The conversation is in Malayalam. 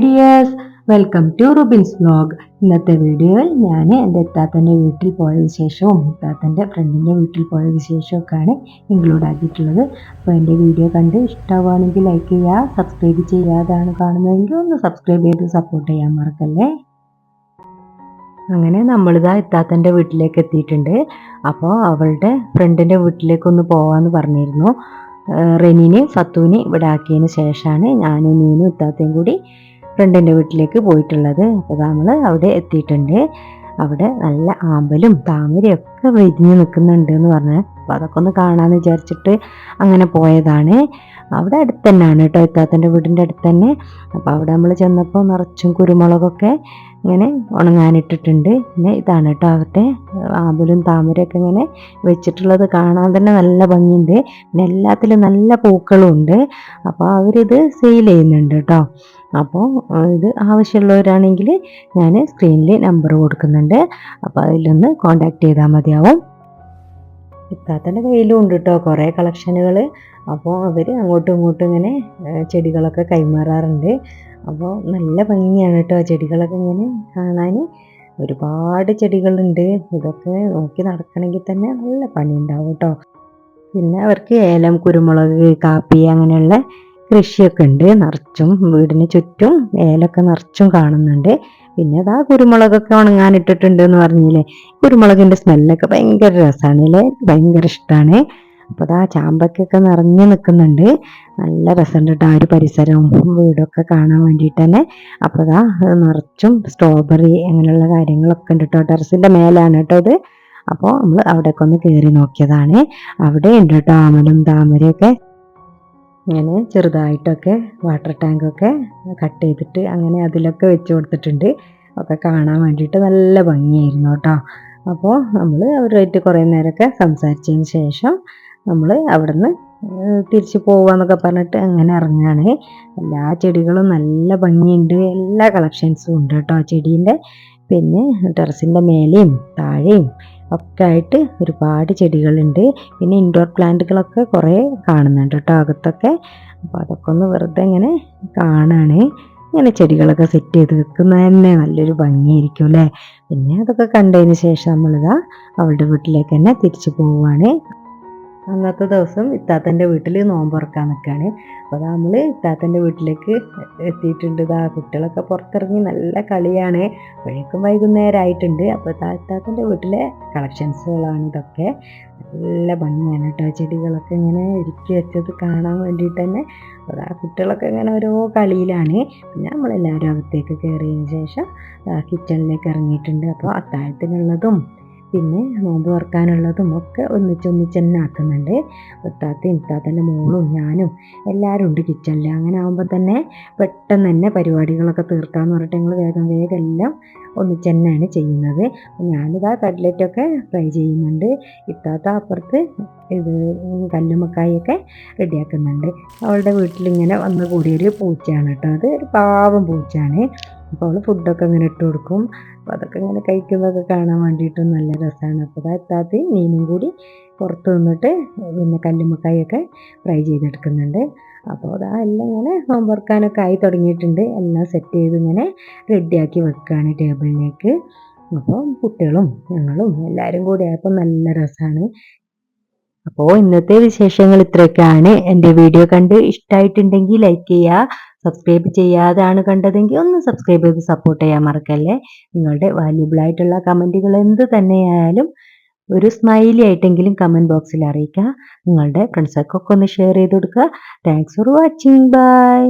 Dears, welcome to Rubin's vlog. ഇന്നത്തെ വീഡിയോയിൽ ഞാൻ എൻ്റെ ഇത്താത്തൻ്റെ വീട്ടിൽ പോയ വിശേഷവും ഇത്താത്തൻ്റെ ഫ്രണ്ടിൻ്റെ വീട്ടിൽ പോയ വിശേഷമൊക്കെയാണ് ഇൻക്ലൂഡ് ആക്കിയിട്ടുള്ളത്. അപ്പോൾ എൻ്റെ വീഡിയോ കണ്ട് ഇഷ്ടമാവുകയാണെങ്കിൽ ലൈക്ക് ചെയ്യുക, സബ്സ്ക്രൈബ് ചെയ്യാതാണ് കാണുന്നതെങ്കിൽ ഒന്ന് സബ്സ്ക്രൈബ് ചെയ്ത് സപ്പോർട്ട് ചെയ്യാൻ മറക്കല്ലേ. അങ്ങനെ നമ്മളിതാ ഇത്താത്തൻ്റെ വീട്ടിലേക്ക് എത്തിയിട്ടുണ്ട്. അപ്പോൾ അവളുടെ ഫ്രണ്ടിൻ്റെ വീട്ടിലേക്കൊന്ന് പോകാമെന്ന് പറഞ്ഞിരുന്നു. റെനീനെ ഫത്തൂനെ ഇവിടെ ആക്കിയതിന് ശേഷമാണ് ഞാനും നീനും ഇത്താത്തയും കൂടി ഫ്രണ്ടിൻ്റെ വീട്ടിലേക്ക് പോയിട്ടുള്ളത്. അപ്പോൾ നമ്മൾ അവിടെ എത്തിയിട്ടുണ്ട്. അവിടെ നല്ല ആമ്പലും താമരയും ഒക്കെ വിരിഞ്ഞ് നിൽക്കുന്നുണ്ട് എന്ന് പറഞ്ഞ്, അപ്പോൾ അതൊക്കെ ഒന്ന് കാണാമെന്ന് വിചാരിച്ചിട്ട് അങ്ങനെ പോയതാണ്. അവിടെ അടുത്ത് തന്നെയാണ് കേട്ടോ, ഇത്താത്തൻ്റെ വീടിൻ്റെ അടുത്ത് തന്നെ. അപ്പോൾ അവിടെ നമ്മൾ ചെന്നപ്പോൾ നിറച്ചും കുരുമുളകൊക്കെ ഇങ്ങനെ ഉണങ്ങാനിട്ടിട്ടുണ്ട്. പിന്നെ ഇതാണ് കേട്ടോ അവിടുത്തെ ആമ്പലും താമരയൊക്കെ ഇങ്ങനെ വെച്ചിട്ടുള്ളത്. കാണാൻ തന്നെ നല്ല ഭംഗിയുണ്ട്. പിന്നെ എല്ലാത്തിലും നല്ല പൂക്കളും ഉണ്ട്. അപ്പോൾ അവരിത് സെയിൽ ചെയ്യുന്നുണ്ട് കേട്ടോ. അപ്പോൾ ഇത് ആവശ്യമുള്ളവരാണെങ്കിൽ ഞാൻ സ്ക്രീനിൽ നമ്പർ കൊടുക്കുന്നുണ്ട്. അപ്പോൾ അതിലൊന്ന് കോണ്ടാക്ട് ചെയ്താൽ മതിയാവും. ഇത്താത്തൻ്റെ കയ്യിലും ഉണ്ട് കേട്ടോ കുറേ കളക്ഷനുകൾ. അപ്പോൾ അവർ അങ്ങോട്ടും ഇങ്ങോട്ടും ഇങ്ങനെ ചെടികളൊക്കെ കൈമാറാറുണ്ട്. അപ്പോൾ നല്ല ഭംഗിയാണ് കേട്ടോ ചെടികളൊക്കെ ഇങ്ങനെ കാണാൻ. ഒരുപാട് ചെടികളുണ്ട്. ഇതൊക്കെ നോക്കി നടക്കണമെങ്കിൽ തന്നെ നല്ല പണി ഉണ്ടാവും കേട്ടോ. പിന്നെ അവർക്ക് ഏലം, കുരുമുളക്, കാപ്പി അങ്ങനെയുള്ള കൃഷിയൊക്കെ ഉണ്ട്. നിറച്ചും വീടിന് ചുറ്റും ഏലൊക്കെ നിറച്ചും കാണുന്നുണ്ട്. പിന്നെ അതാ കുരുമുളകൊക്കെ ഉണങ്ങാനിട്ടിട്ടുണ്ട് എന്ന് പറഞ്ഞില്ലേ. കുരുമുളകിൻ്റെ സ്മെല്ലൊക്കെ ഭയങ്കര രസമാണ് അല്ലേ, ഭയങ്കര ഇഷ്ടമാണ്. അപ്പോൾ അതാ ചാമ്പക്കൊക്കെ നിറഞ്ഞു നിൽക്കുന്നുണ്ട്. നല്ല രസമുണ്ട് കേട്ടോ ആ ഒരു പരിസരവും വീടൊക്കെ കാണാൻ വേണ്ടിയിട്ട് തന്നെ. അപ്പോൾ അതാ നിറച്ചും സ്ട്രോബെറി അങ്ങനെയുള്ള കാര്യങ്ങളൊക്കെ ഉണ്ട് കേട്ടോ. ടെറസിൻ്റെ മേലാണ് കേട്ടോ ഇത്. അപ്പോൾ നമ്മൾ അവിടേക്ക് ഒന്ന് കയറി നോക്കിയതാണ്. അവിടെ ഉണ്ട് കേട്ടോ ആമലും താമരയൊക്കെ. ഇങ്ങനെ ചെറുതായിട്ടൊക്കെ വാട്ടർ ടാങ്കൊക്കെ കട്ട് ചെയ്തിട്ട് അങ്ങനെ അതിലൊക്കെ വെച്ച് കൊടുത്തിട്ടുണ്ട്. ഒക്കെ കാണാൻ വേണ്ടിയിട്ട് നല്ല ഭംഗിയായിരുന്നു കേട്ടോ. അപ്പോൾ നമ്മൾ അവരുമായിട്ട് കുറേ നേരമൊക്കെ സംസാരിച്ചതിന് ശേഷം നമ്മൾ അവിടുന്ന് തിരിച്ച് പോവാന്നൊക്കെ പറഞ്ഞിട്ട് അങ്ങനെ ഇറങ്ങുകയാണ്. എല്ലാ ചെടികളും നല്ല ഭംഗിയുണ്ട്. എല്ലാ കളക്ഷൻസും ഉണ്ട് കേട്ടോ ചെടീൻ്റെ. പിന്നെ ടെറസിൻ്റെ മേലെയും താഴെയും ഒക്കെ ആയിട്ട് ഒരുപാട് ചെടികളുണ്ട്. പിന്നെ ഇൻഡോർ പ്ലാന്റുകളൊക്കെ കുറേ കാണുന്നുണ്ട് കേട്ടോ അകത്തൊക്കെ. അപ്പോൾ അതൊക്കെ ഒന്ന് വെറുതെ ഇങ്ങനെ കാണാണ്. ഇങ്ങനെ ചെടികളൊക്കെ സെറ്റ് ചെയ്ത് വെക്കുന്നത് തന്നെ നല്ലൊരു ഭംഗിയായിരിക്കും അല്ലേ. പിന്നെ അതൊക്കെ കണ്ടതിന് ശേഷം നമ്മളിതാ അവളുടെ വീട്ടിലേക്ക് തന്നെ തിരിച്ചു പോവുകയാണ്. അന്നത്തെ ദിവസം ഇത്താത്തൻ്റെ വീട്ടിൽ നോമ്പുറക്കാൻ നിൽക്കുകയാണ്. അപ്പോൾ നമ്മൾ ഇത്താത്തൻ്റെ വീട്ടിലേക്ക് എത്തിയിട്ടുണ്ട്. ഇതാ കുട്ടികളൊക്കെ പുറത്തിറങ്ങി നല്ല കളിയാണ്. അപ്പോഴേക്കും വൈകുന്നേരമായിട്ടുണ്ട്. അപ്പോൾ ഇത്താത്തൻ്റെ വീട്ടിലെ കളക്ഷൻസുകളാണ് ഇതൊക്കെ. നല്ല ഭംഗിയാണ് കേട്ടോ ചെടികളൊക്കെ ഇങ്ങനെ ഒരുക്കി വെച്ചത് കാണാൻ വേണ്ടിയിട്ട് തന്നെ. അപ്പോൾ ആ കുട്ടികളൊക്കെ ഇങ്ങനെ ഓരോ കളിയിലാണ്. പിന്നെ നമ്മളെല്ലാവരും അകത്തേക്ക് കയറിയതിന് ശേഷം കിച്ചണിലേക്ക് ഇറങ്ങിയിട്ടുണ്ട്. അപ്പോൾ അത്താഴത്തിനുള്ളതും പിന്നെ നോമ്പ് തുറക്കാനുള്ളതും ഒക്കെ ഒന്നിച്ച് തന്നെ ആക്കുന്നുണ്ട്. ഇത്താത്തയും ഇത്താത്തൻ്റെ മോളും ഞാനും എല്ലാവരും ഉണ്ട് കിച്ചണിൽ. അങ്ങനെ ആകുമ്പോൾ തന്നെ പെട്ടെന്ന് തന്നെ പരിപാടികളൊക്കെ തീർക്കാമെന്ന് പറഞ്ഞിട്ട് ഞങ്ങൾ വേഗം എല്ലാം ഒന്നിച്ച് തന്നെയാണ് ചെയ്യുന്നത്. ഞാനിതാ കട്ട്ലറ്റൊക്കെ ഫ്രൈ ചെയ്യുന്നുണ്ട്. ഇത്താത്ത അപ്പുറത്ത് ഇത് കല്ലുമ്മക്കായൊക്കെ റെഡിയാക്കുന്നുണ്ട്. അവളുടെ വീട്ടിലിങ്ങനെ വന്ന് കൂടിയൊരു പൂച്ചയാണ് കേട്ടോ. അത് ഒരു പാവം പൂച്ചയാണ്. അപ്പോൾ അവൾ ഫുഡൊക്കെ ഇങ്ങനെ ഇട്ട് കൊടുക്കും. അപ്പോൾ അതൊക്കെ ഇങ്ങനെ കഴിക്കുന്നതൊക്കെ കാണാൻ വേണ്ടിയിട്ടും നല്ല രസമാണ്. അപ്പോൾ ഇത്താത്തയും നീനും കൂടി പുറത്ത് നിന്നിട്ട് പിന്നെ കല്ലുമ്മക്കായൊക്കെ ഫ്രൈ ചെയ്തെടുക്കുന്നുണ്ട്. അപ്പോൾ അതാ എല്ലാം ഇങ്ങനെ നോമ്പുറക്കാനൊക്കെ ആയി തുടങ്ങിയിട്ടുണ്ട്. എല്ലാം സെറ്റ് ചെയ്ത് ഇങ്ങനെ റെഡിയാക്കി വെക്കുകയാണ് ടേബിളിലേക്ക്. അപ്പോൾ കുട്ടികളും ഞങ്ങളും എല്ലാവരും കൂടി ആയപ്പോൾ നല്ല രസമാണ്. അപ്പോൾ ഇന്നത്തെ വിശേഷങ്ങൾ ഇത്രയൊക്കെയാണ്. എൻ്റെ വീഡിയോ കണ്ട് ഇഷ്ടമായിട്ടുണ്ടെങ്കിൽ ലൈക്ക് ചെയ്യുക. സബ്സ്ക്രൈബ് ചെയ്യാതാണ് കണ്ടതെങ്കിൽ ഒന്ന് സബ്സ്ക്രൈബ് ചെയ്ത് സപ്പോർട്ട് ചെയ്യാൻ മറക്കല്ലേ. നിങ്ങളുടെ വാല്യുബിൾ ആയിട്ടുള്ള കമൻറ്റുകൾ എന്ത് തന്നെയായാലും ഒരു സ്മൈലി ആയിട്ടെങ്കിലും കമൻറ്റ് ബോക്സിൽ അറിയിക്കുക. നിങ്ങളുടെ ഫ്രണ്ട്സൊക്കെ ഒന്ന് ഷെയർ ചെയ്ത് കൊടുക്കുക. Thanks for watching. ബൈ.